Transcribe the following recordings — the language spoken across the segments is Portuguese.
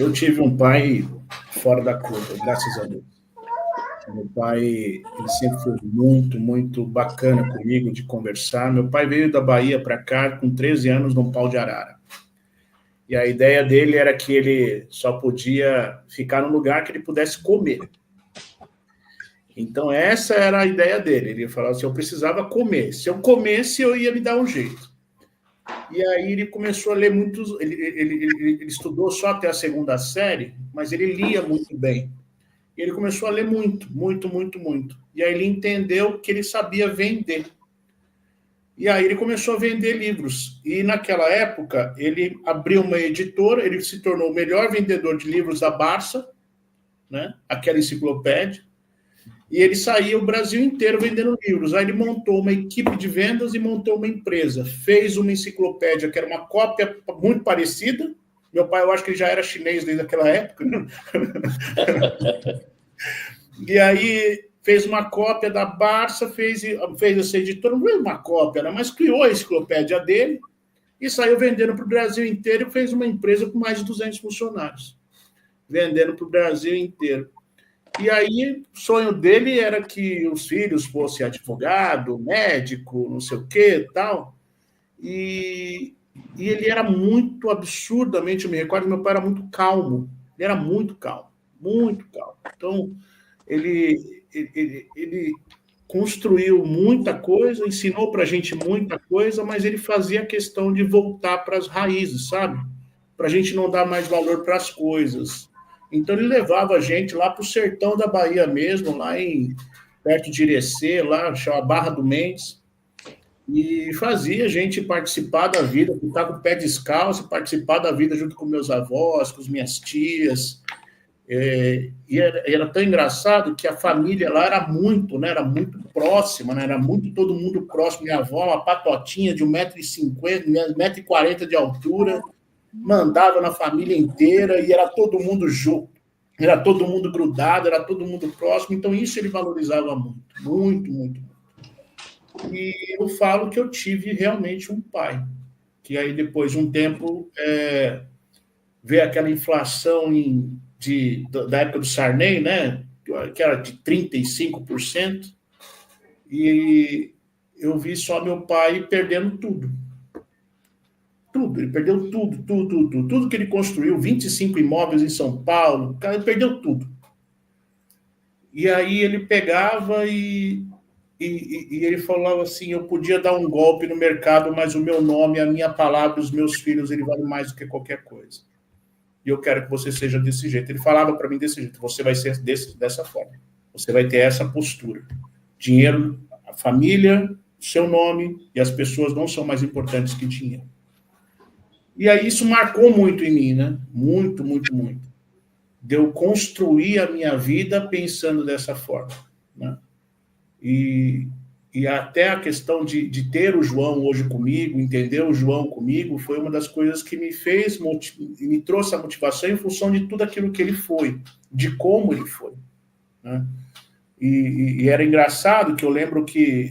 Eu tive um pai fora da curva, graças a Deus. Meu pai, ele sempre foi muito, muito bacana comigo de conversar. Meu pai veio da Bahia para cá com 13 anos num pau de arara. E a ideia dele era que ele só podia ficar num lugar que ele pudesse comer. Então, essa era a ideia dele. Ele falava assim, eu precisava comer. Se eu comesse, eu ia me dar um jeito. E aí ele começou a ler muitos... Ele estudou só até a segunda série, mas ele lia muito bem. E ele começou a ler muito, muito, muito, muito. E aí ele entendeu que ele sabia vender. E aí ele começou a vender livros. E naquela época, ele abriu uma editora, ele se tornou o melhor vendedor de livros da Barça, né? Aquela enciclopédia. E ele saía o Brasil inteiro vendendo livros. Aí ele montou uma equipe de vendas e montou uma empresa. Fez uma enciclopédia que era uma cópia muito parecida. Meu pai, eu acho que ele já era chinês desde aquela época. E aí fez uma cópia da Barça, fez essa editora, não fez uma cópia, né? Mas criou a enciclopédia dele e saiu vendendo para o Brasil inteiro e fez uma empresa com mais de 200 funcionários. Vendendo para o Brasil inteiro. E aí, o sonho dele era que os filhos fossem advogado, médico, não sei o quê, tal. E ele era muito absurdamente, eu me recordo, meu pai era muito calmo. Ele era muito calmo, muito calmo. Então, ele construiu muita coisa, ensinou para a gente muita coisa, mas ele fazia questão de voltar para as raízes, sabe? Para a gente não dar mais valor para as coisas. Então, ele levava a gente lá para o sertão da Bahia mesmo, perto de Irecê, lá, chama Barra do Mendes, e fazia a gente participar da vida, ficar com o pé descalço, participar da vida junto com meus avós, com as minhas tias. E era tão engraçado que a família lá era muito, né? Era muito próxima, né? Era muito todo mundo próximo. Minha avó, uma patotinha de 1,50 m, 1,40 m de altura, mandava na família inteira e era todo mundo junto, era todo mundo grudado, era todo mundo próximo, então isso ele valorizava muito, muito, muito. E eu falo que eu tive realmente um pai, que aí depois de um tempo veio aquela inflação da época do Sarney, né, que era de 35%, e eu vi só meu pai perdendo tudo. Tudo, ele perdeu tudo que ele construiu, 25 imóveis em São Paulo, cara, ele perdeu tudo. E aí ele pegava e ele falava assim, eu podia dar um golpe no mercado, mas o meu nome, a minha palavra, os meus filhos, ele vale mais do que qualquer coisa. E eu quero que você seja desse jeito. Ele falava para mim desse jeito, você vai ser dessa forma, você vai ter essa postura. Dinheiro, a família, seu nome e as pessoas não são mais importantes que dinheiro. E aí isso marcou muito em mim, né? Muito, muito, muito. De eu construir a minha vida pensando dessa forma, né? E até a questão de ter o João hoje comigo, entender o João comigo, foi uma das coisas que me trouxe a motivação em função de tudo aquilo que ele foi, de como ele foi, né? E era engraçado que eu lembro que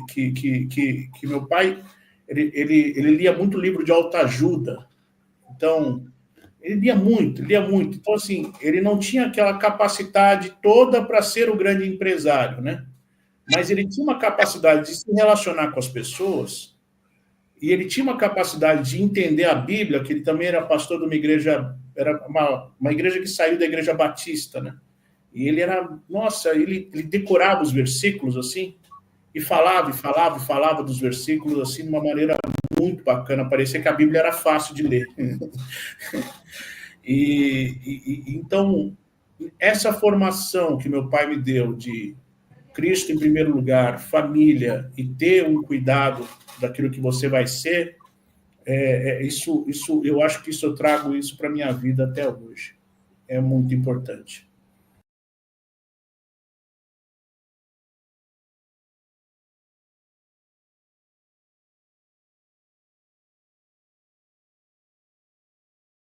meu pai, ele lia muito livro de autoajuda. Então, ele lia muito, lia muito. Então, assim, ele não tinha aquela capacidade toda para ser o grande empresário, né? Mas ele tinha uma capacidade de se relacionar com as pessoas e ele tinha uma capacidade de entender a Bíblia, que ele também era pastor de uma igreja, era uma igreja que saiu da igreja batista, né? E ele era, nossa, ele decorava os versículos, assim, e falava dos versículos, assim, de uma maneira muito bacana, parecia que a Bíblia era fácil de ler. Então, essa formação que meu pai me deu de Cristo em primeiro lugar, família, e ter um cuidado daquilo que você vai ser, isso eu acho que eu trago isso para a minha vida até hoje. É muito importante.